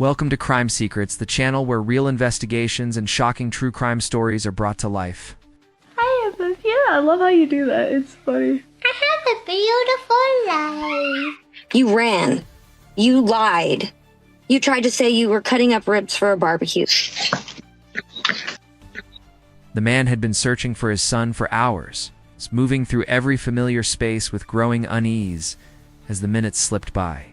Welcome to Crime Secrets, the channel where real investigations and shocking true crime stories are brought to life. Hi, Emma. Yeah, I love how you do that. It's funny. I have a beautiful life. You ran. You lied. You tried to say you were cutting up ribs for a barbecue. The man had been searching for his son for hours, moving through every familiar space with growing unease as the minutes slipped by.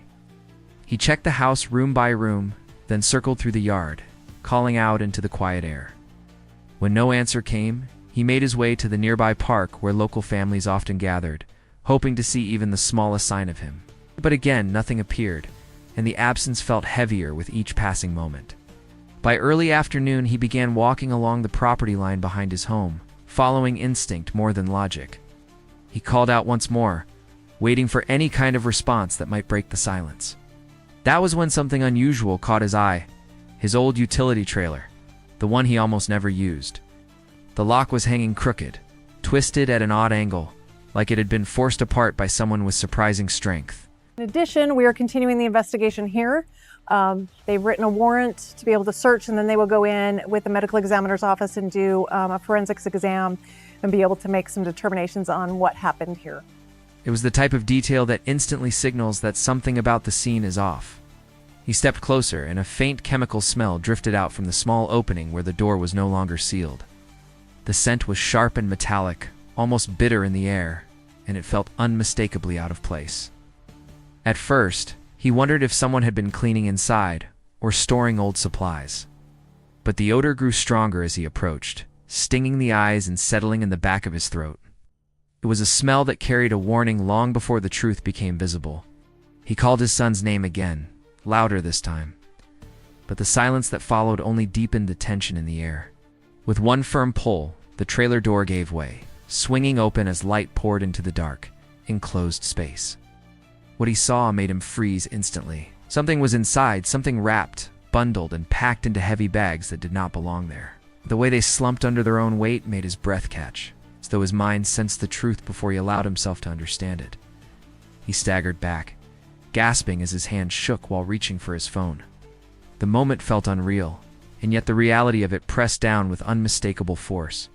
He checked the house room by room, then circled through the yard, calling out into the quiet air. When no answer came, he made his way to the nearby park where local families often gathered, hoping to see even the smallest sign of him. But again, nothing appeared, and the absence felt heavier with each passing moment. By early afternoon, he began walking along the property line behind his home, following instinct more than logic. He called out once more, waiting for any kind of response that might break the silence. That was when something unusual caught his eye: his old utility trailer, the one he almost never used. The lock was hanging crooked, twisted at an odd angle, like it had been forced apart by someone with surprising strength. In addition, we are continuing the investigation here. They've written a warrant to be able to search, and then they will go in with the medical examiner's office and do a forensics exam and be able to make some determinations on what happened here. It was the type of detail that instantly signals that something about the scene is off. He stepped closer, and a faint chemical smell drifted out from the small opening where the door was no longer sealed. The scent was sharp and metallic, almost bitter in the air, and it felt unmistakably out of place. At first, he wondered if someone had been cleaning inside or storing old supplies. But the odor grew stronger as he approached, stinging the eyes and settling in the back of his throat. It was a smell that carried a warning long before the truth became visible. He called his son's name again, louder this time. But the silence that followed only deepened the tension in the air. With one firm pull, the trailer door gave way, swinging open as light poured into the dark, enclosed space. What he saw made him freeze instantly. Something was inside, something wrapped, bundled, and packed into heavy bags that did not belong there. The way they slumped under their own weight made his breath catch, as though his mind sensed the truth before he allowed himself to understand it. He staggered back, gasping as his hand shook while reaching for his phone. The moment felt unreal, and yet the reality of it pressed down with unmistakable force.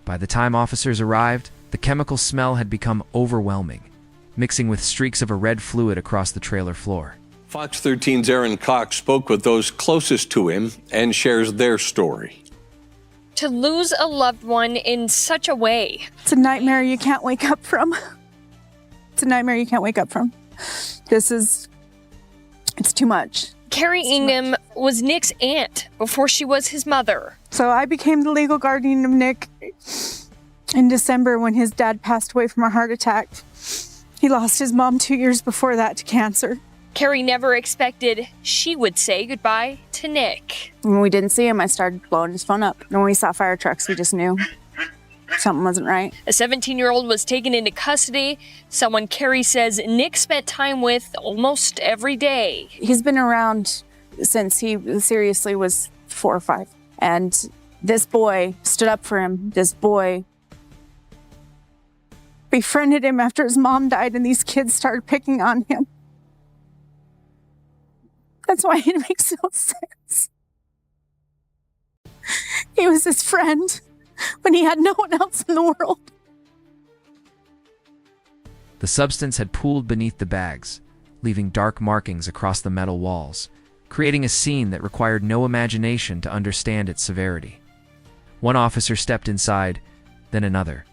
By the time officers arrived, the chemical smell had become overwhelming, mixing with streaks of a red fluid across the trailer floor. Fox 13's Aaron Cox spoke with those closest to him and shares their story. To lose a loved one in such a way. It's a nightmare you can't wake up from. It's a nightmare you can't wake up from. It's too much. Carrie Ingham was Nick's aunt before she was his mother. So I became the legal guardian of Nick in December when his dad passed away from a heart attack. He lost his mom 2 years before that to cancer. Carrie never expected she would say goodbye to Nick. When we didn't see him, I started blowing his phone up. And when we saw fire trucks, we just knew something wasn't right. A 17-year-old was taken into custody, someone Carrie says Nick spent time with almost every day. He's been around since he seriously was 4 or 5. And this boy stood up for him. This boy befriended him after his mom died, and these kids started picking on him. That's why it makes no sense. He was his friend when he had no one else in the world. The substance had pooled beneath the bags, leaving dark markings across the metal walls, creating a scene that required no imagination to understand its severity. One officer stepped inside, then another,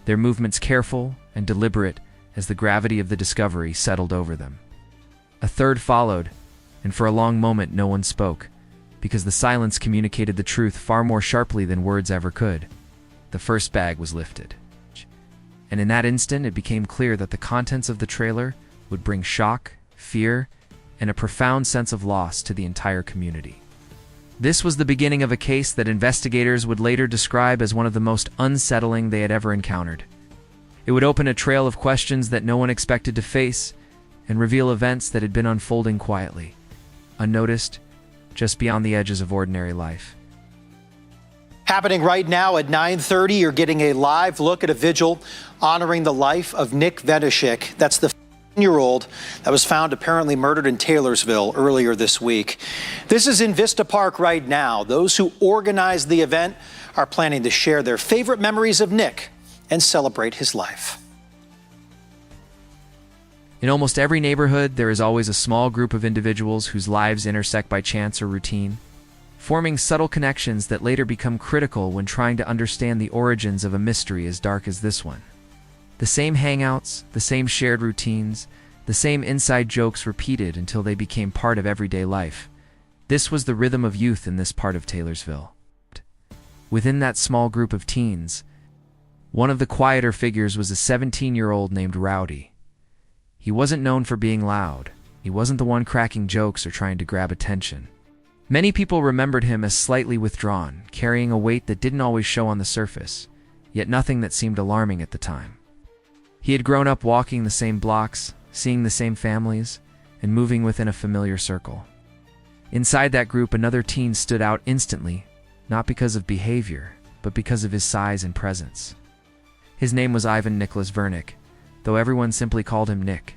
their movements careful and deliberate as the gravity of the discovery settled over them. A third followed, and for a long moment no one spoke, because the silence communicated the truth far more sharply than words ever could. The first bag was lifted, and in that instant it became clear that the contents of the trailer would bring shock, fear, and a profound sense of loss to the entire community. This was the beginning of a case that investigators would later describe as one of the most unsettling they had ever encountered. It would open a trail of questions that no one expected to face and reveal events that had been unfolding quietly, unnoticed, just beyond the edges of ordinary life. Happening right now at 9:30, you're getting a live look at a vigil honoring the life of Nick Veneshik. That's the Year-old that was found apparently murdered in Taylorsville earlier this week. This is in Vista Park right now. Those who organized the event are planning to share their favorite memories of Nick and celebrate his life. In almost every neighborhood, there is always a small group of individuals whose lives intersect by chance or routine, forming subtle connections that later become critical when trying to understand the origins of a mystery as dark as this one. The same hangouts, the same shared routines, the same inside jokes repeated until they became part of everyday life. This was the rhythm of youth in this part of Taylorsville. Within that small group of teens, one of the quieter figures was a 17-year-old named Rowdy. He wasn't known for being loud. He wasn't the one cracking jokes or trying to grab attention. Many people remembered him as slightly withdrawn, carrying a weight that didn't always show on the surface, yet nothing that seemed alarming at the time. He had grown up walking the same blocks, seeing the same families, and moving within a familiar circle. Inside that group, another teen stood out instantly, not because of behavior, but because of his size and presence. His name was Ivan Nicholas Vernick, though everyone simply called him Nick.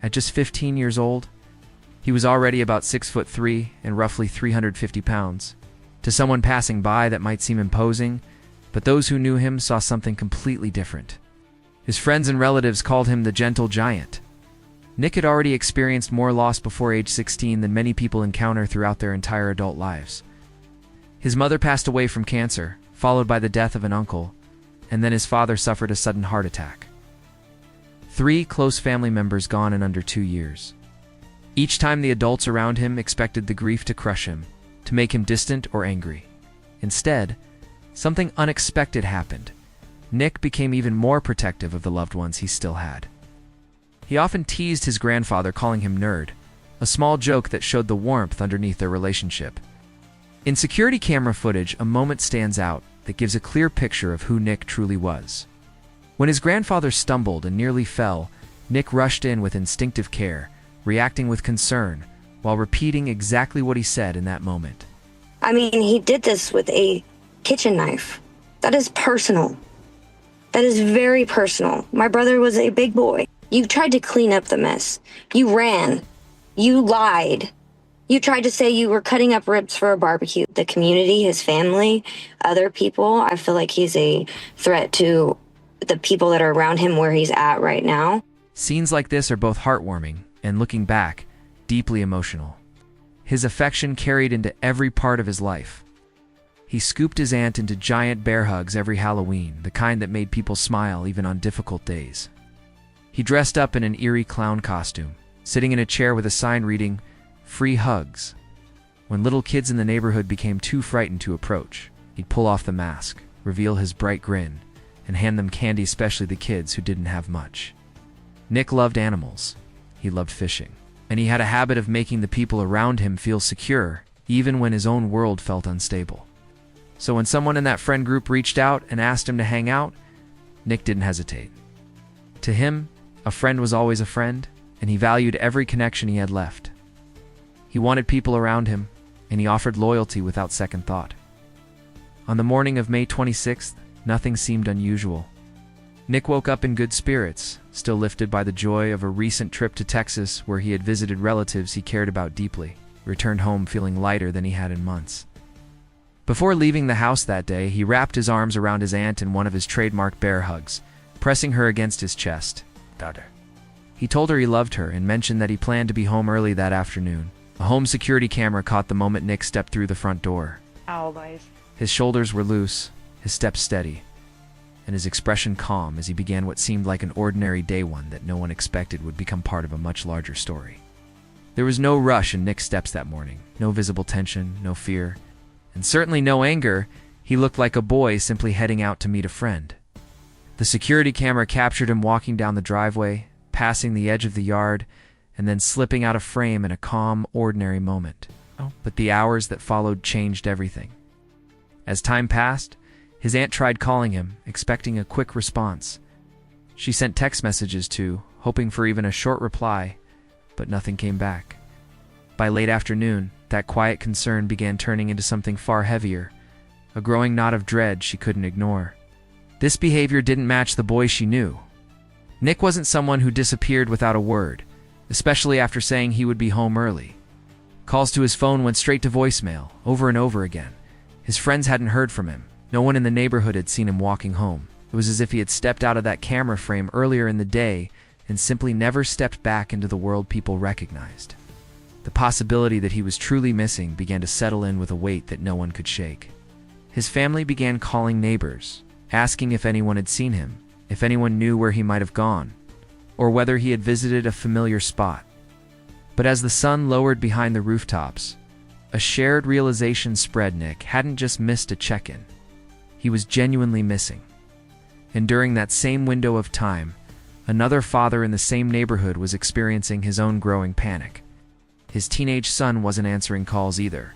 At just 15 years old, he was already about 6'3" and roughly 350 pounds. To someone passing by, that might seem imposing, but those who knew him saw something completely different. His friends and relatives called him the gentle giant. Nick had already experienced more loss before age 16 than many people encounter throughout their entire adult lives. His mother passed away from cancer, followed by the death of an uncle, and then his father suffered a sudden heart attack. 3 close family members gone in under 2 years. Each time the adults around him expected the grief to crush him, to make him distant or angry. Instead, something unexpected happened. Nick became even more protective of the loved ones he still had. He often teased his grandfather, calling him nerd, a small joke that showed the warmth underneath their relationship. In security camera footage, a moment stands out that gives a clear picture of who Nick truly was. When his grandfather stumbled and nearly fell, Nick rushed in with instinctive care, reacting with concern, while repeating exactly what he said in that moment. I mean, he did this with a kitchen knife. That is personal. That is very personal. My brother was a big boy. You tried to clean up the mess. You ran. You lied. You tried to say you were cutting up ribs for a barbecue. The community, his family, other people, I feel like he's a threat to the people that are around him where he's at right now. Scenes like this are both heartwarming and, looking back, deeply emotional. His affection carried into every part of his life. He scooped his aunt into giant bear hugs every Halloween, the kind that made people smile even on difficult days. He dressed up in an eerie clown costume, sitting in a chair with a sign reading, "Free Hugs." When little kids in the neighborhood became too frightened to approach, he'd pull off the mask, reveal his bright grin, and hand them candy, especially the kids who didn't have much. Nick loved animals. He loved fishing. And he had a habit of making the people around him feel secure, even when his own world felt unstable. So when someone in that friend group reached out and asked him to hang out, Nick didn't hesitate. To him, a friend was always a friend, and he valued every connection he had left. He wanted people around him, and he offered loyalty without second thought. On the morning of May 26th, nothing seemed unusual. Nick woke up in good spirits, still lifted by the joy of a recent trip to Texas where he had visited relatives he cared about deeply, returned home feeling lighter than he had in months. Before leaving the house that day, he wrapped his arms around his aunt in one of his trademark bear hugs, pressing her against his chest. Daughter. He told her he loved her and mentioned that he planned to be home early that afternoon. A home security camera caught the moment Nick stepped through the front door. Ow, guys. His shoulders were loose, his steps steady, and his expression calm as he began what seemed like an ordinary day, one that no one expected would become part of a much larger story. There was no rush in Nick's steps that morning, no visible tension, no fear, and certainly no anger. He looked like a boy simply heading out to meet a friend. The security camera captured him walking down the driveway, passing the edge of the yard, and then slipping out of frame in a calm, ordinary moment. But the hours that followed changed everything. As time passed, his aunt tried calling him, expecting a quick response. She sent text messages too, hoping for even a short reply, but nothing came back. By late afternoon, that quiet concern began turning into something far heavier, a growing knot of dread she couldn't ignore. This behavior didn't match the boy she knew. Nick wasn't someone who disappeared without a word, especially after saying he would be home early. Calls to his phone went straight to voicemail, over and over again. His friends hadn't heard from him. No one in the neighborhood had seen him walking home. It was as if he had stepped out of that camera frame earlier in the day and simply never stepped back into the world people recognized. The possibility that he was truly missing began to settle in with a weight that no one could shake. His family began calling neighbors, asking if anyone had seen him, if anyone knew where he might have gone, or whether he had visited a familiar spot. But as the sun lowered behind the rooftops, a shared realization spread. Nick hadn't just missed a check-in. He was genuinely missing. And during that same window of time, another father in the same neighborhood was experiencing his own growing panic. His teenage son wasn't answering calls either.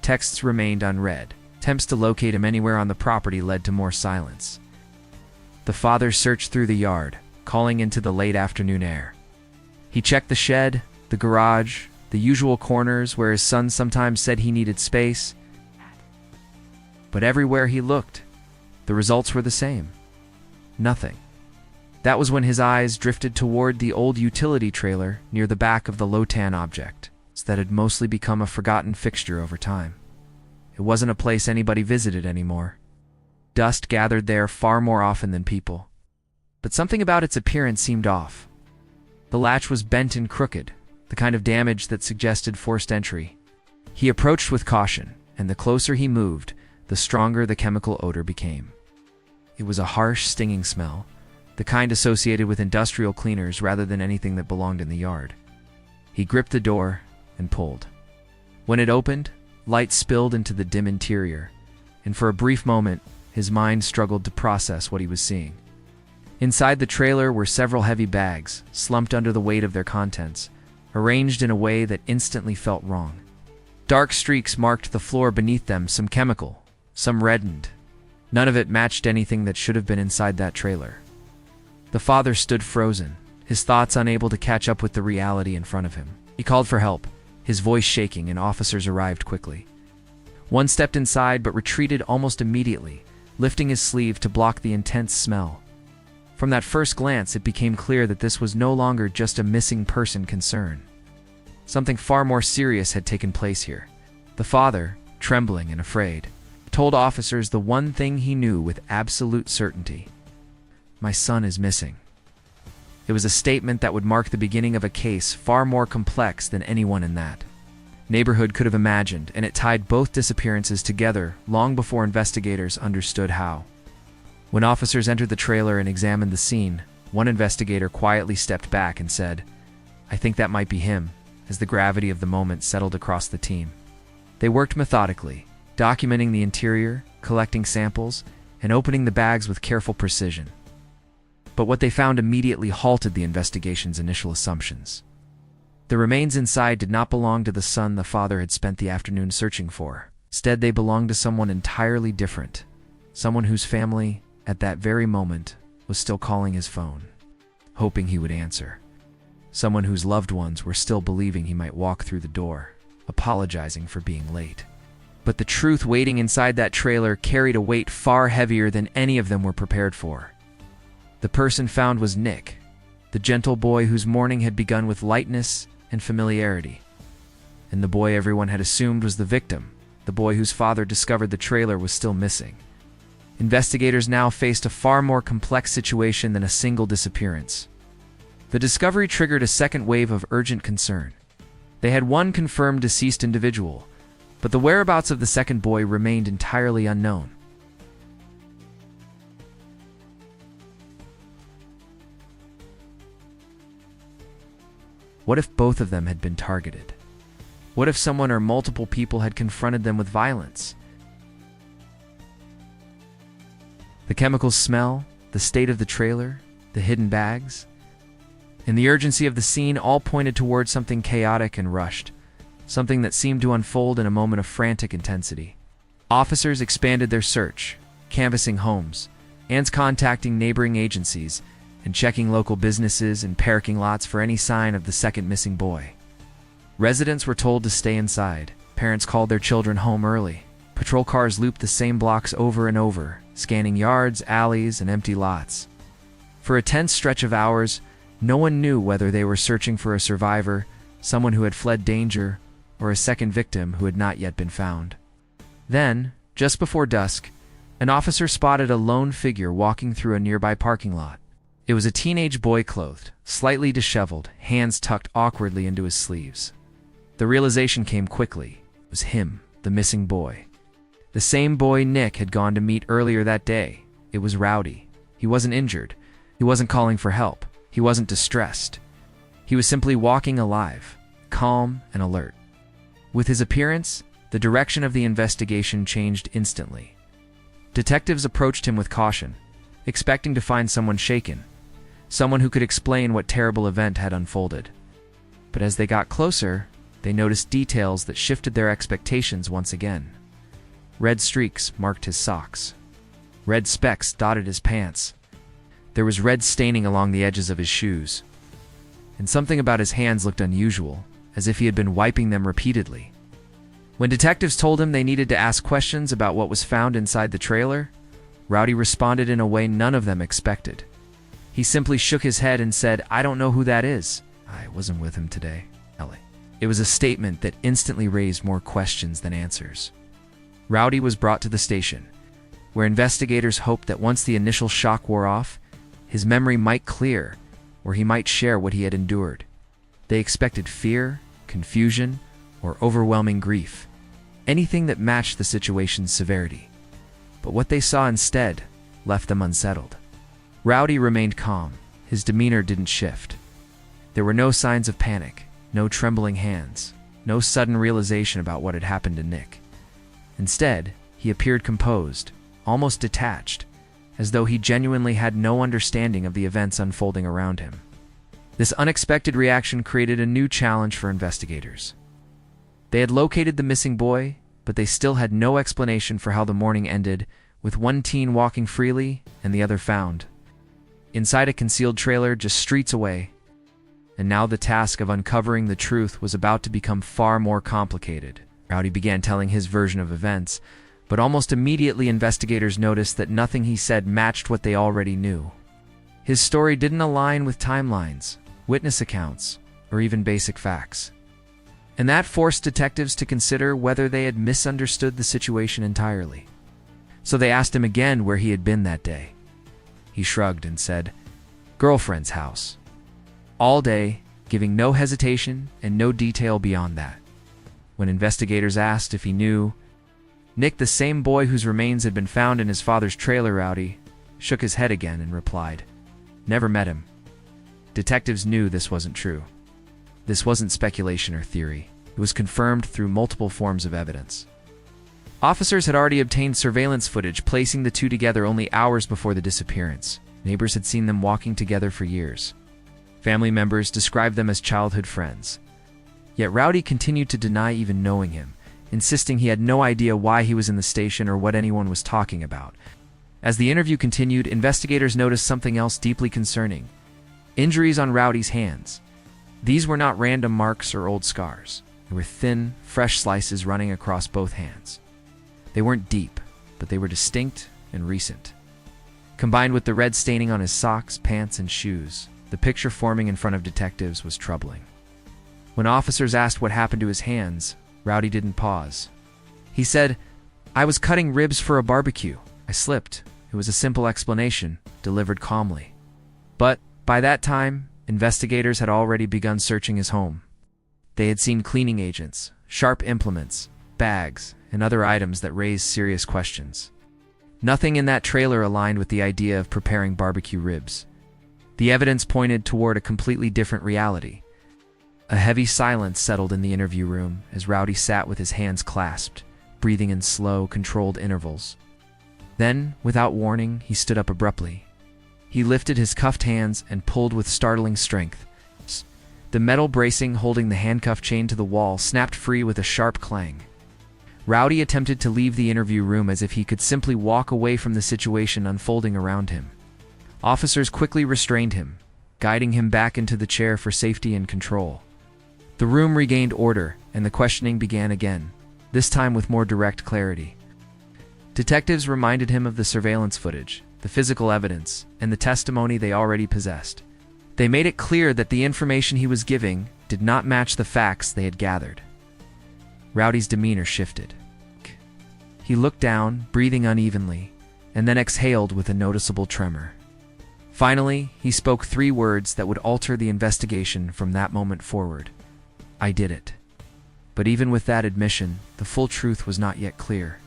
Texts remained unread. Attempts to locate him anywhere on the property led to more silence. The father searched through the yard, calling into the late afternoon air. He checked the shed, the garage, the usual corners where his son sometimes said he needed space. But everywhere he looked, the results were the same. Nothing. That was when his eyes drifted toward the old utility trailer near the back of the low-tan object that had mostly become a forgotten fixture over time. It wasn't a place anybody visited anymore. Dust gathered there far more often than people. But something about its appearance seemed off. The latch was bent and crooked, the kind of damage that suggested forced entry. He approached with caution, and the closer he moved, the stronger the chemical odor became. It was a harsh, stinging smell, the kind associated with industrial cleaners rather than anything that belonged in the yard. He gripped the door and pulled. When it opened, light spilled into the dim interior, and for a brief moment, his mind struggled to process what he was seeing. Inside the trailer were several heavy bags, slumped under the weight of their contents, arranged in a way that instantly felt wrong. Dark streaks marked the floor beneath them, some chemical, some reddened. None of it matched anything that should have been inside that trailer. The father stood frozen, his thoughts unable to catch up with the reality in front of him. He called for help, his voice shaking, and officers arrived quickly. One stepped inside but retreated almost immediately, lifting his sleeve to block the intense smell. From that first glance, it became clear that this was no longer just a missing person concern. Something far more serious had taken place here. The father, trembling and afraid, told officers the one thing he knew with absolute certainty. "My son is missing." It was a statement that would mark the beginning of a case far more complex than anyone in that neighborhood could have imagined, and it tied both disappearances together long before investigators understood how. When officers entered the trailer and examined the scene, one investigator quietly stepped back and said, "I think that might be him," as the gravity of the moment settled across the team. They worked methodically, documenting the interior, collecting samples, and opening the bags with careful precision. But what they found immediately halted the investigation's initial assumptions. The remains inside did not belong to the son the father had spent the afternoon searching for. Instead, they belonged to someone entirely different, someone whose family, at that very moment, was still calling his phone, hoping he would answer. Someone whose loved ones were still believing he might walk through the door, apologizing for being late. But the truth waiting inside that trailer carried a weight far heavier than any of them were prepared for. The person found was Nick, the gentle boy whose morning had begun with lightness and familiarity. And the boy everyone had assumed was the victim, the boy whose father discovered the trailer was still missing. Investigators now faced a far more complex situation than a single disappearance. The discovery triggered a second wave of urgent concern. They had one confirmed deceased individual, but the whereabouts of the second boy remained entirely unknown. What if both of them had been targeted? What if someone or multiple people had confronted them with violence? The chemical smell, the state of the trailer, the hidden bags, and the urgency of the scene all pointed toward something chaotic and rushed, something that seemed to unfold in a moment of frantic intensity. Officers expanded their search, canvassing homes, and contacting neighboring agencies, and checking local businesses and parking lots for any sign of the second missing boy. Residents were told to stay inside. Parents called their children home early. Patrol cars looped the same blocks over and over, scanning yards, alleys, and empty lots. For a tense stretch of hours, no one knew whether they were searching for a survivor, someone who had fled danger, or a second victim who had not yet been found. Then, just before dusk, an officer spotted a lone figure walking through a nearby parking lot. It was a teenage boy clothed, slightly disheveled, hands tucked awkwardly into his sleeves. The realization came quickly. It was him, the missing boy. The same boy Nick had gone to meet earlier that day. It was Rowdy. He wasn't injured. He wasn't calling for help. He wasn't distressed. He was simply walking alive, calm and alert. With his appearance, the direction of the investigation changed instantly. Detectives approached him with caution, expecting to find someone shaken, someone who could explain what terrible event had unfolded. But as they got closer, they noticed details that shifted their expectations once again. Red streaks marked his socks. Red specks dotted his pants. There was red staining along the edges of his shoes. And something about his hands looked unusual, as if he had been wiping them repeatedly. When detectives told him they needed to ask questions about what was found inside the trailer, Rowdy responded in a way none of them expected. He simply shook his head and said, "I don't know who that is. I wasn't with him today, Ellie." It was a statement that instantly raised more questions than answers. Rowdy was brought to the station, where investigators hoped that once the initial shock wore off, his memory might clear, or he might share what he had endured. They expected fear, confusion, or overwhelming grief, anything that matched the situation's severity. But what they saw instead left them unsettled. Rowdy remained calm. His demeanor didn't shift. There were no signs of panic, no trembling hands, no sudden realization about what had happened to Nick. Instead, he appeared composed, almost detached, as though he genuinely had no understanding of the events unfolding around him. This unexpected reaction created a new challenge for investigators. They had located the missing boy, but they still had no explanation for how the morning ended, with one teen walking freely and the other found inside a concealed trailer just streets away. And now the task of uncovering the truth was about to become far more complicated. Rowdy began telling his version of events, but almost immediately investigators noticed that nothing he said matched what they already knew. His story didn't align with timelines, witness accounts, or even basic facts. And that forced detectives to consider whether they had misunderstood the situation entirely. So they asked him again where he had been that day. He shrugged and said, "Girlfriend's house." All day, giving no hesitation and no detail beyond that. When investigators asked if he knew Nick, the same boy whose remains had been found in his father's trailer, Rowdy shook his head again and replied, "Never met him." Detectives knew this wasn't true. This wasn't speculation or theory. It was confirmed through multiple forms of evidence. Officers had already obtained surveillance footage placing the two together only hours before the disappearance. Neighbors had seen them walking together for years. Family members described them as childhood friends. Yet Rowdy continued to deny even knowing him, insisting he had no idea why he was in the station or what anyone was talking about. As the interview continued, investigators noticed something else deeply concerning: injuries on Rowdy's hands. These were not random marks or old scars. They were thin, fresh slices running across both hands. They weren't deep, but they were distinct and recent. Combined with the red staining on his socks, pants, and shoes, the picture forming in front of detectives was troubling. When officers asked what happened to his hands, Rowdy didn't pause. He said, "I was cutting ribs for a barbecue. I slipped." It was a simple explanation, delivered calmly. But by that time, investigators had already begun searching his home. They had seen cleaning agents, sharp implements, bags, and other items that raised serious questions. Nothing in that trailer aligned with the idea of preparing barbecue ribs. The evidence pointed toward a completely different reality. A heavy silence settled in the interview room as Rowdy sat with his hands clasped, breathing in slow, controlled intervals. Then, without warning, he stood up abruptly. He lifted his cuffed hands and pulled with startling strength. The metal bracing holding the handcuff chain to the wall snapped free with a sharp clang. Rowdy attempted to leave the interview room as if he could simply walk away from the situation unfolding around him. Officers quickly restrained him, guiding him back into the chair for safety and control. The room regained order, and the questioning began again, this time with more direct clarity. Detectives reminded him of the surveillance footage, the physical evidence, and the testimony they already possessed. They made it clear that the information he was giving did not match the facts they had gathered. Rowdy's demeanor shifted. He looked down, breathing unevenly, and then exhaled with a noticeable tremor. Finally, he spoke 3 words that would alter the investigation from that moment forward. "I did it." But even with that admission, the full truth was not yet clear.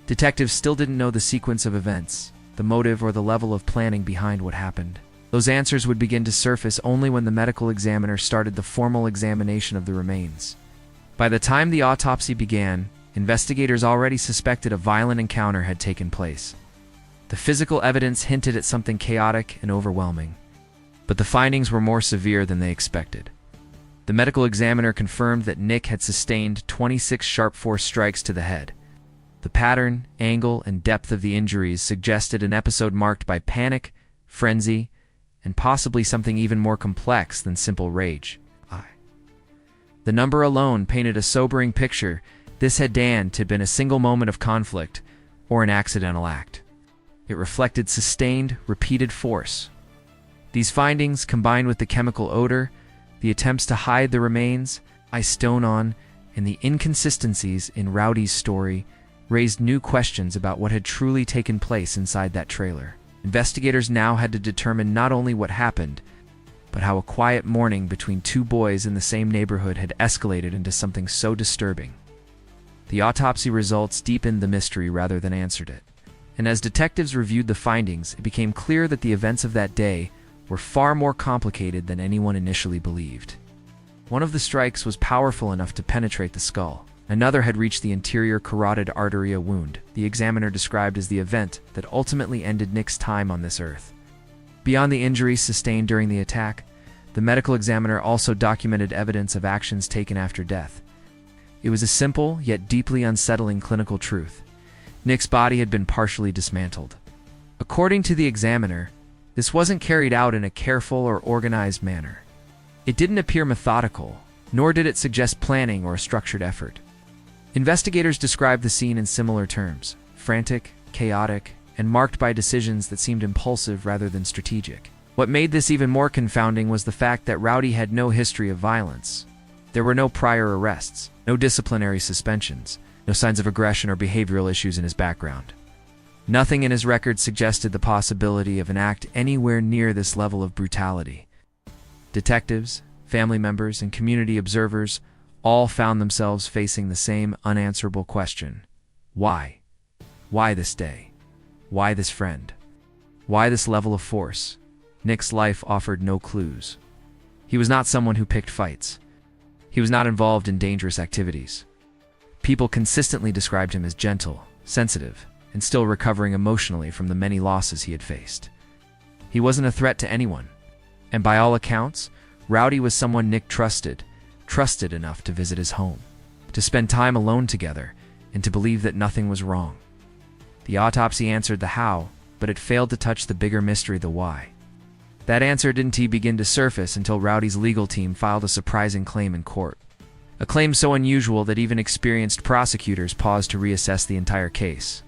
Detectives still didn't know the sequence of events, the motive or the level of planning behind what happened. Those answers would begin to surface only when the medical examiner started the formal examination of the remains. By the time the autopsy began, investigators already suspected a violent encounter had taken place. The physical evidence hinted at something chaotic and overwhelming, but the findings were more severe than they expected. The medical examiner confirmed that Nick had sustained 26 sharp force strikes to the head. The pattern, angle, and depth of the injuries suggested an episode marked by panic, frenzy, and possibly something even more complex than simple rage. The number alone painted a sobering picture. This had been a single moment of conflict or an accidental act. It reflected sustained, repeated force. These findings, combined with the chemical odor, the attempts to hide the remains, and the inconsistencies in Rowdy's story, raised new questions about what had truly taken place inside that trailer. Investigators now had to determine not only what happened, but how a quiet morning between 2 boys in the same neighborhood had escalated into something so disturbing. The autopsy results deepened the mystery rather than answered it. And as detectives reviewed the findings, it became clear that the events of that day were far more complicated than anyone initially believed. One of the strikes was powerful enough to penetrate the skull. Another had reached the interior carotid artery, a wound the examiner described as the event that ultimately ended Nick's time on this earth. Beyond the injuries sustained during the attack, the medical examiner also documented evidence of actions taken after death. It was a simple, yet deeply unsettling clinical truth. Nick's body had been partially dismantled. According to the examiner, this wasn't carried out in a careful or organized manner. It didn't appear methodical, nor did it suggest planning or a structured effort. Investigators described the scene in similar terms: frantic, chaotic, and marked by decisions that seemed impulsive rather than strategic. What made this even more confounding was the fact that Rowdy had no history of violence. There were no prior arrests, no disciplinary suspensions, no signs of aggression or behavioral issues in his background. Nothing in his record suggested the possibility of an act anywhere near this level of brutality. Detectives, family members, and community observers all found themselves facing the same unanswerable question. Why? Why this day? Why this friend? Why this level of force? Nick's life offered no clues. He was not someone who picked fights. He was not involved in dangerous activities. People consistently described him as gentle, sensitive, and still recovering emotionally from the many losses he had faced. He wasn't a threat to anyone, and by all accounts, Rowdy was someone Nick trusted enough to visit his home, to spend time alone together, and to believe that nothing was wrong. The autopsy answered the how, but it failed to touch the bigger mystery, the why. That answer didn't begin to surface until Rowdy's legal team filed a surprising claim in court. A claim so unusual that even experienced prosecutors paused to reassess the entire case.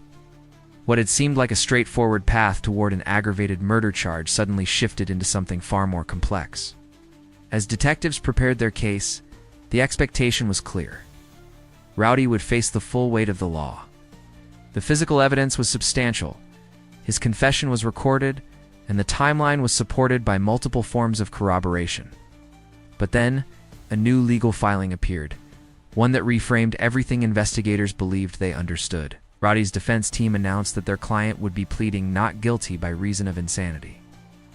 What had seemed like a straightforward path toward an aggravated murder charge suddenly shifted into something far more complex. As detectives prepared their case, the expectation was clear. Rowdy would face the full weight of the law. The physical evidence was substantial, his confession was recorded, and the timeline was supported by multiple forms of corroboration. But then, a new legal filing appeared, one that reframed everything investigators believed they understood. Rowdy's defense team announced that their client would be pleading not guilty by reason of insanity.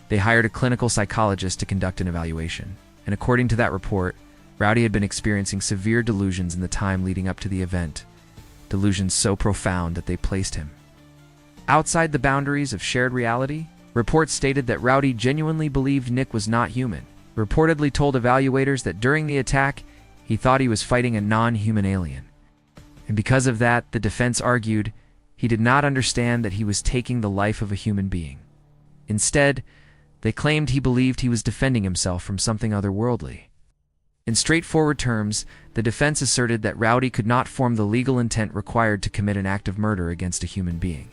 They hired a clinical psychologist to conduct an evaluation, and according to that report, Rowdy had been experiencing severe delusions in the time leading up to the event, delusions so profound that they placed him outside the boundaries of shared reality. Reports stated that Rowdy genuinely believed Nick was not human, reportedly told evaluators that during the attack, he thought he was fighting a non-human alien. And because of that, the defense argued, he did not understand that he was taking the life of a human being. Instead, they claimed he believed he was defending himself from something otherworldly. In straightforward terms, the defense asserted that Rowdy could not form the legal intent required to commit an act of murder against a human being.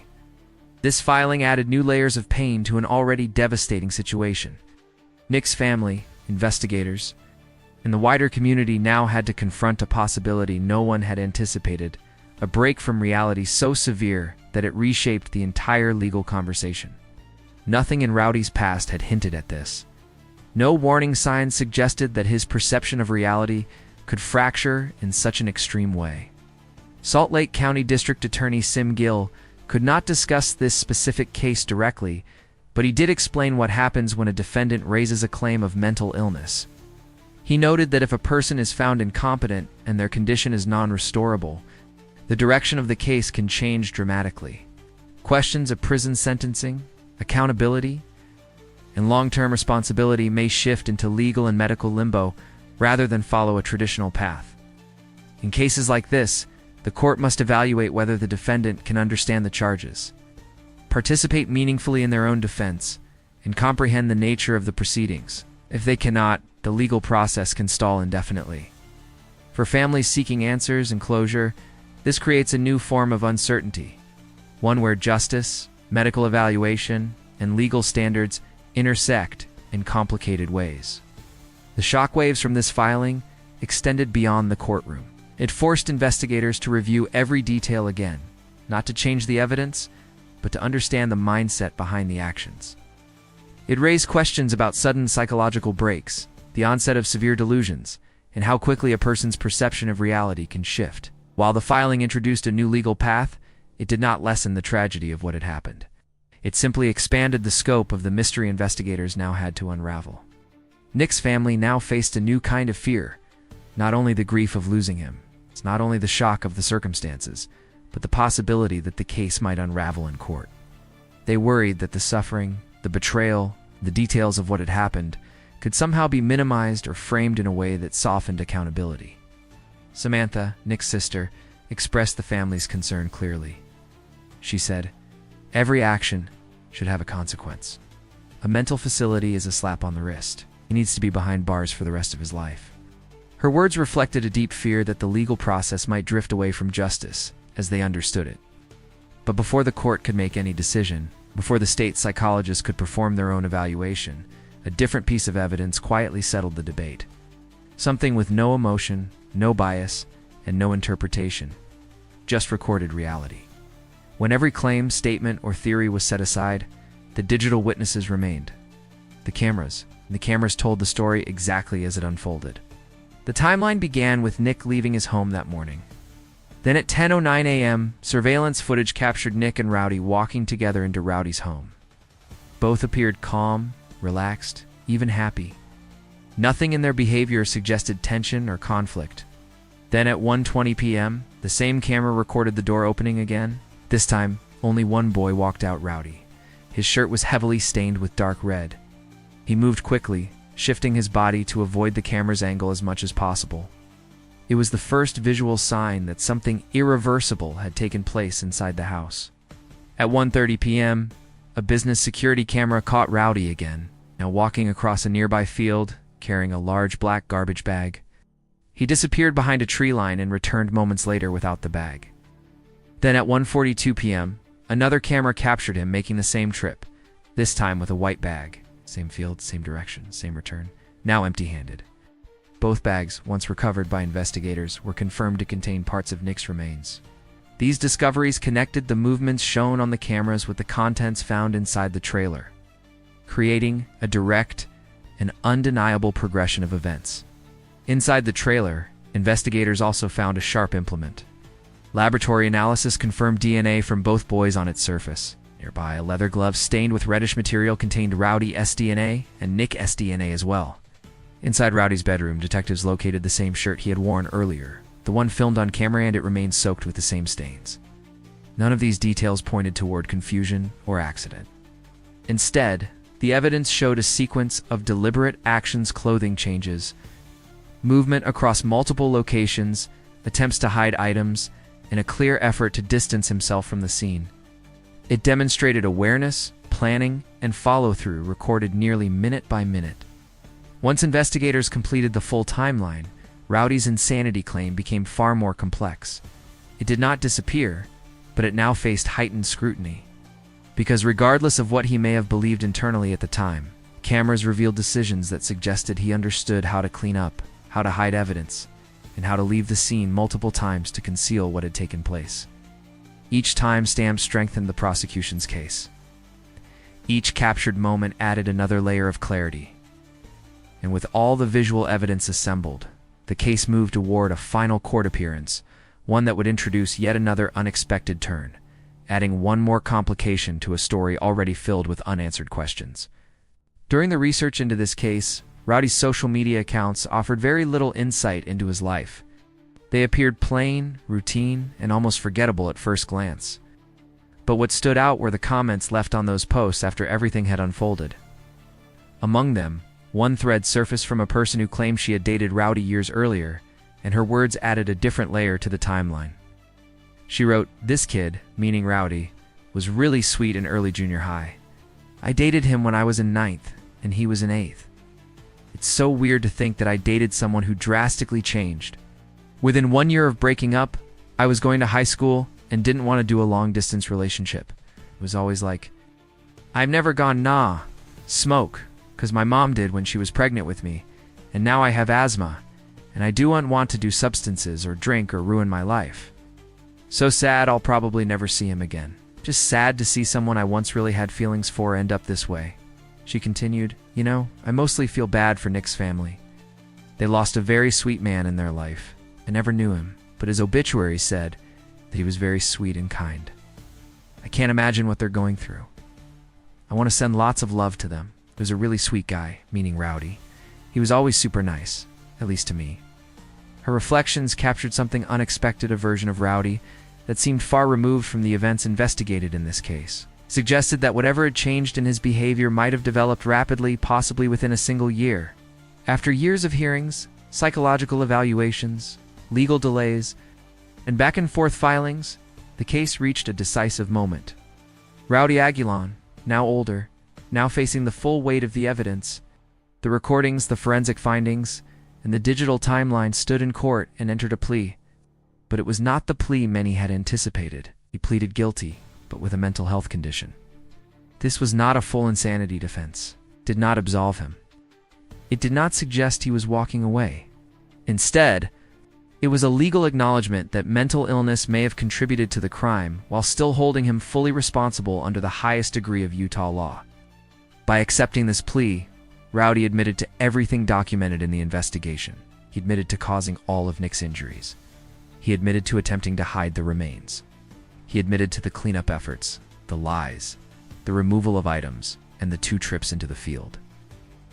This filing added new layers of pain to an already devastating situation. Nick's family, investigators, and the wider community now had to confront a possibility no one had anticipated, a break from reality so severe that it reshaped the entire legal conversation. Nothing in Rowdy's past had hinted at this. No warning signs suggested that his perception of reality could fracture in such an extreme way. Salt Lake County District Attorney Sim Gill could not discuss this specific case directly, but he did explain what happens when a defendant raises a claim of mental illness. He noted that if a person is found incompetent and their condition is non-restorable, the direction of the case can change dramatically. Questions of prison sentencing, accountability, and long-term responsibility may shift into legal and medical limbo rather than follow a traditional path. In cases like this, the court must evaluate whether the defendant can understand the charges, participate meaningfully in their own defense, and comprehend the nature of the proceedings. If they cannot, the legal process can stall indefinitely. For families seeking answers and closure, this creates a new form of uncertainty, one where justice, medical evaluation, and legal standards intersect in complicated ways. The shockwaves from this filing extended beyond the courtroom. It forced investigators to review every detail again, not to change the evidence, but to understand the mindset behind the actions. It raised questions about sudden psychological breaks, the onset of severe delusions, and how quickly a person's perception of reality can shift. While the filing introduced a new legal path, it did not lessen the tragedy of what had happened. It simply expanded the scope of the mystery investigators now had to unravel. Nick's family now faced a new kind of fear, not only the grief of losing him, it's not only the shock of the circumstances, but the possibility that the case might unravel in court. They worried that the suffering, the betrayal, the details of what had happened could somehow be minimized or framed in a way that softened accountability. Samantha, Nick's sister, expressed the family's concern clearly. She said, "Every action should have a consequence. A mental facility is a slap on the wrist. He needs to be behind bars for the rest of his life." Her words reflected a deep fear that the legal process might drift away from justice, as they understood it. But before the court could make any decision, before the state psychologists could perform their own evaluation, a different piece of evidence quietly settled the debate. Something with no emotion, no bias, and no interpretation. Just recorded reality. When every claim, statement, or theory was set aside, the digital witnesses remained. The cameras told the story exactly as it unfolded. The timeline began with Nick leaving his home that morning. Then at 10:09 a.m., surveillance footage captured Nick and Rowdy walking together into Rowdy's home. Both appeared calm, relaxed, even happy. Nothing in their behavior suggested tension or conflict. Then at 1:20 p.m., the same camera recorded the door opening again. This time, only one boy walked out, Rowdy. His shirt was heavily stained with dark red. He moved quickly, shifting his body to avoid the camera's angle as much as possible. It was the first visual sign that something irreversible had taken place inside the house. At 1:30 p.m., a business security camera caught Rowdy again, now walking across a nearby field, carrying a large black garbage bag. He disappeared behind a tree line and returned moments later without the bag. Then at 1:42 p.m., another camera captured him making the same trip, this time with a white bag. Same field, same direction, same return, now empty-handed. Both bags, once recovered by investigators, were confirmed to contain parts of Nick's remains. These discoveries connected the movements shown on the cameras with the contents found inside the trailer, creating a direct and undeniable progression of events. Inside the trailer, investigators also found a sharp implement. Laboratory analysis confirmed DNA from both boys on its surface. Nearby, a leather glove stained with reddish material contained Rowdy's DNA and Nick's DNA as well. Inside Rowdy's bedroom, detectives located the same shirt he had worn earlier, the one filmed on camera, and it remained soaked with the same stains. None of these details pointed toward confusion or accident. Instead, the evidence showed a sequence of deliberate actions, clothing changes, movement across multiple locations, attempts to hide items, and a clear effort to distance himself from the scene. It demonstrated awareness, planning, and follow-through recorded nearly minute by minute. Once investigators completed the full timeline, Rowdy's insanity claim became far more complex. It did not disappear, but it now faced heightened scrutiny. Because regardless of what he may have believed internally at the time, cameras revealed decisions that suggested he understood how to clean up, how to hide evidence, and how to leave the scene multiple times to conceal what had taken place. Each timestamp strengthened the prosecution's case. Each captured moment added another layer of clarity. And with all the visual evidence assembled, the case moved toward a final court appearance, one that would introduce yet another unexpected turn, adding one more complication to a story already filled with unanswered questions. During the research into this case, Rowdy's social media accounts offered very little insight into his life. They appeared plain, routine, and almost forgettable at first glance. But what stood out were the comments left on those posts after everything had unfolded. Among them, one thread surfaced from a person who claimed she had dated Rowdy years earlier, and her words added a different layer to the timeline. She wrote, "This kid," meaning Rowdy, "was really sweet in early junior high. I dated him when I was in 9th, and he was in 8th. It's so weird to think that I dated someone who drastically changed. Within 1 year of breaking up, I was going to high school and didn't want to do a long-distance relationship. It was always like, I've never gone smoke, because my mom did when she was pregnant with me, and now I have asthma, and I don't want to do substances or drink or ruin my life. So sad I'll probably never see him again. Just sad to see someone I once really had feelings for end up this way." She continued, I mostly feel bad for Nick's family. They lost a very sweet man in their life. I never knew him, but his obituary said that he was very sweet and kind. I can't imagine what they're going through. I want to send lots of love to them. He was a really sweet guy," meaning Rowdy. "He was always super nice, at least to me." Her reflections captured something unexpected, a version of Rowdy that seemed far removed from the events investigated in this case. Suggested that whatever had changed in his behavior might have developed rapidly, possibly within a single year. After years of hearings, psychological evaluations, legal delays, and back-and-forth filings, the case reached a decisive moment. Rowdy Aguilon, now older, now facing the full weight of the evidence, the recordings, the forensic findings, and the digital timeline, stood in court and entered a plea. But it was not the plea many had anticipated. He pleaded guilty, but with a mental health condition. This was not a full insanity defense. It did not absolve him. It did not suggest he was walking away. Instead, it was a legal acknowledgement that mental illness may have contributed to the crime while still holding him fully responsible under the highest degree of Utah law. By accepting this plea, Rowdy admitted to everything documented in the investigation. He admitted to causing all of Nick's injuries. He admitted to attempting to hide the remains. He admitted to the cleanup efforts, the lies, the removal of items, and the 2 trips into the field.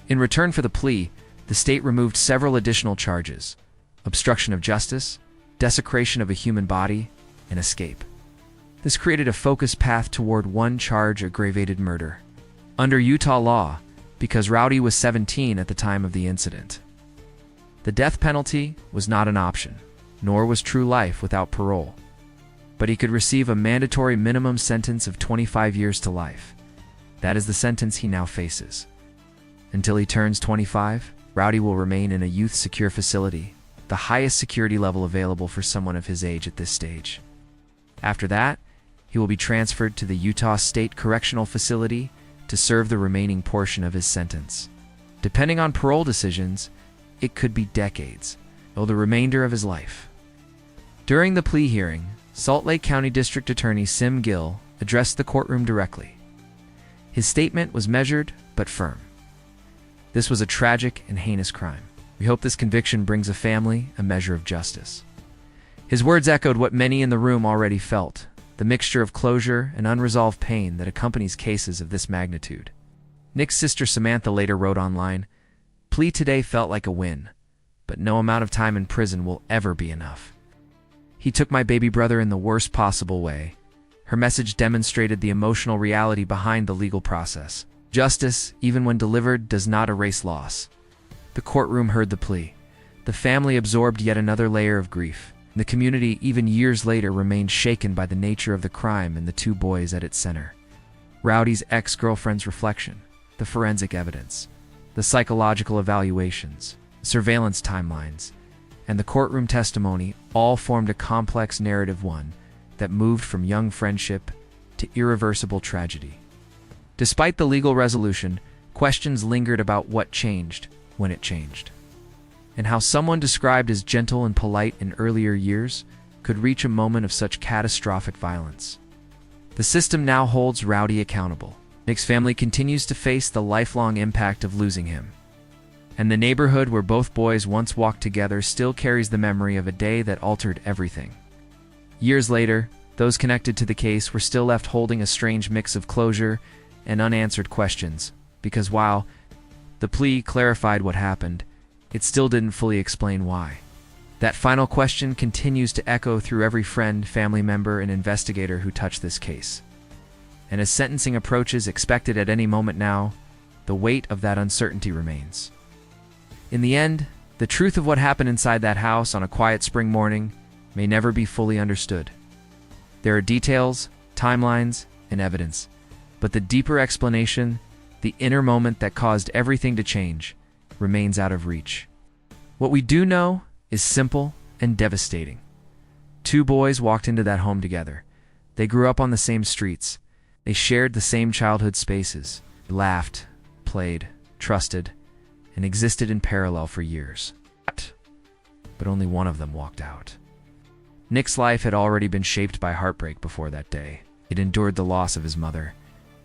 In return for the plea, the state removed several additional charges: obstruction of justice, desecration of a human body, and escape. This created a focused path toward one charge: aggravated murder. Under Utah law, because Rowdy was 17 at the time of the incident, the death penalty was not an option, nor was true life without parole. But he could receive a mandatory minimum sentence of 25 years to life. That is the sentence he now faces. Until he turns 25, Rowdy will remain in a youth secure facility, the highest security level available for someone of his age at this stage. After that, he will be transferred to the Utah State Correctional Facility to serve the remaining portion of his sentence. Depending on parole decisions, it could be decades, or the remainder of his life. During the plea hearing, Salt Lake County District Attorney Sim Gill addressed the courtroom directly. His statement was measured but firm. This was a tragic and heinous crime. We hope this conviction brings a family a measure of justice. His words echoed what many in the room already felt: the mixture of closure and unresolved pain that accompanies cases of this magnitude. Nick's sister Samantha later wrote online, "Plea today felt like a win, but no amount of time in prison will ever be enough. He took my baby brother in the worst possible way." Her message demonstrated the emotional reality behind the legal process. Justice, even when delivered, does not erase loss. The courtroom heard the plea. The family absorbed yet another layer of grief. The community, even years later, remained shaken by the nature of the crime and the 2 boys at its center. Rowdy's ex-girlfriend's reflection, the forensic evidence, the psychological evaluations, surveillance timelines, and the courtroom testimony all formed a complex narrative, one that moved from young friendship to irreversible tragedy. Despite the legal resolution, questions lingered about what changed when it changed, and how someone described as gentle and polite in earlier years could reach a moment of such catastrophic violence. The system now holds Rowdy accountable. Nick's family continues to face the lifelong impact of losing him. And the neighborhood where both boys once walked together still carries the memory of a day that altered everything. Years later, those connected to the case were still left holding a strange mix of closure and unanswered questions, because while the plea clarified what happened, it still didn't fully explain why. That final question continues to echo through every friend, family member, and investigator who touched this case. And as sentencing approaches, expected at any moment now, the weight of that uncertainty remains. In the end, the truth of what happened inside that house on a quiet spring morning may never be fully understood. There are details, timelines, and evidence, but the deeper explanation, the inner moment that caused everything to change, remains out of reach. What we do know is simple and devastating. Two boys walked into that home together. They grew up on the same streets. They shared the same childhood spaces. They laughed, played, trusted, and existed in parallel for years. But only one of them walked out. Nick's life had already been shaped by heartbreak before that day. He'd endured the loss of his mother,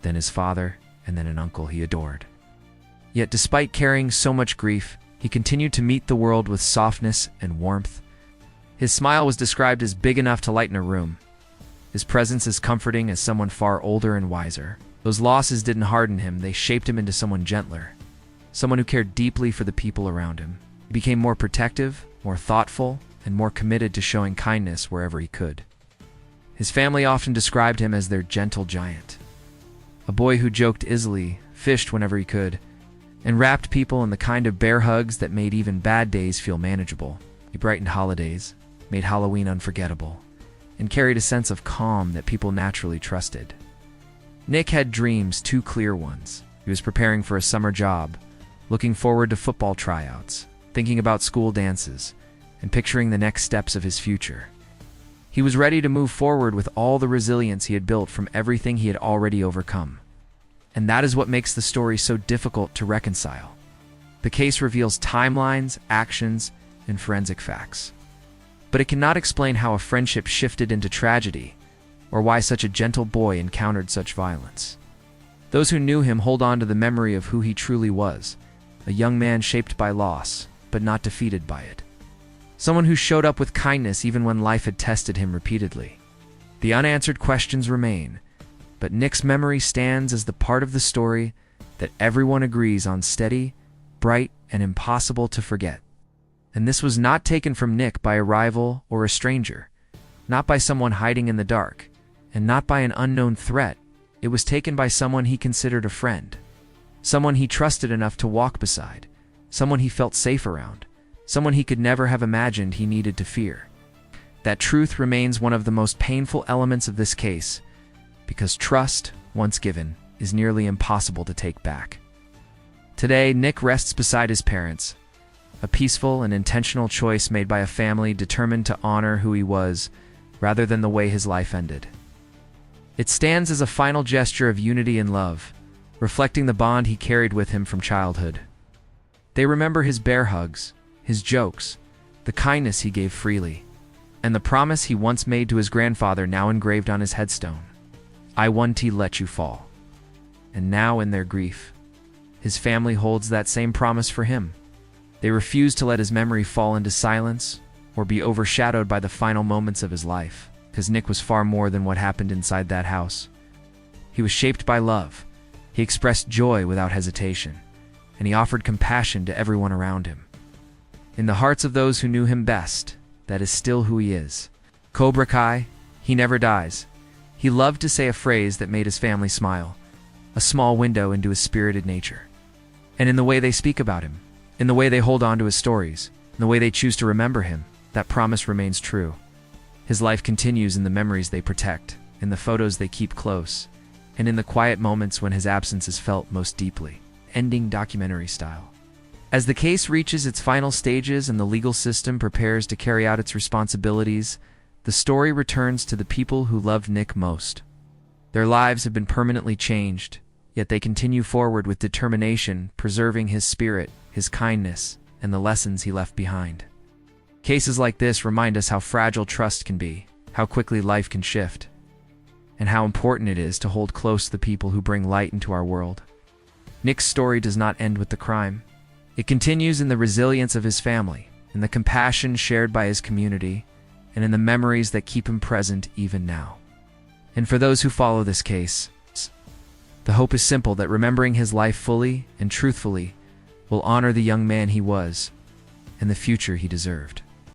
then his father, and then an uncle he adored. Yet despite carrying so much grief, he continued to meet the world with softness and warmth. His smile was described as big enough to lighten a room. His presence as comforting as someone far older and wiser. Those losses didn't harden him, they shaped him into someone gentler. Someone who cared deeply for the people around him. He became more protective, more thoughtful, and more committed to showing kindness wherever he could. His family often described him as their gentle giant. A boy who joked easily, fished whenever he could, and wrapped people in the kind of bear hugs that made even bad days feel manageable. He brightened holidays, made Halloween unforgettable, and carried a sense of calm that people naturally trusted. Nick had dreams, two clear ones. He was preparing for a summer job, looking forward to football tryouts, thinking about school dances, and picturing the next steps of his future. He was ready to move forward with all the resilience he had built from everything he had already overcome. And that is what makes the story so difficult to reconcile. The case reveals timelines, actions, and forensic facts. But it cannot explain how a friendship shifted into tragedy, or why such a gentle boy encountered such violence. Those who knew him hold on to the memory of who he truly was, a young man shaped by loss, but not defeated by it. Someone who showed up with kindness even when life had tested him repeatedly. The unanswered questions remain, but Nick's memory stands as the part of the story that everyone agrees on steady, bright, and impossible to forget. And this was not taken from Nick by a rival or a stranger, not by someone hiding in the dark, and not by an unknown threat. It was taken by someone he considered a friend, someone he trusted enough to walk beside, someone he felt safe around, someone he could never have imagined he needed to fear. That truth remains one of the most painful elements of this case, because trust, once given, is nearly impossible to take back. Today, Nick rests beside his parents, a peaceful and intentional choice made by a family determined to honor who he was, rather than the way his life ended. It stands as a final gesture of unity and love, reflecting the bond he carried with him from childhood. They remember his bear hugs, his jokes, the kindness he gave freely, and the promise he once made to his grandfather now engraved on his headstone. I won't let you fall. And now in their grief, his family holds that same promise for him. They refuse to let his memory fall into silence or be overshadowed by the final moments of his life, because Nick was far more than what happened inside that house. He was shaped by love. He expressed joy without hesitation, and he offered compassion to everyone around him. In the hearts of those who knew him best, that is still who he is. Cobra Kai, he never dies. He loved to say a phrase that made his family smile, a small window into his spirited nature. And in the way they speak about him, in the way they hold on to his stories, in the way they choose to remember him, that promise remains true. His life continues in the memories they protect, in the photos they keep close, and in the quiet moments when his absence is felt most deeply, ending documentary style. As the case reaches its final stages and the legal system prepares to carry out its responsibilities, the story returns to the people who loved Nick most. Their lives have been permanently changed, yet they continue forward with determination, preserving his spirit, his kindness, and the lessons he left behind. Cases like this remind us how fragile trust can be, how quickly life can shift, and how important it is to hold close the people who bring light into our world. Nick's story does not end with the crime. It continues in the resilience of his family, in the compassion shared by his community, and in the memories that keep him present even now. And for those who follow this case, the hope is simple that remembering his life fully and truthfully will honor the young man he was and the future he deserved.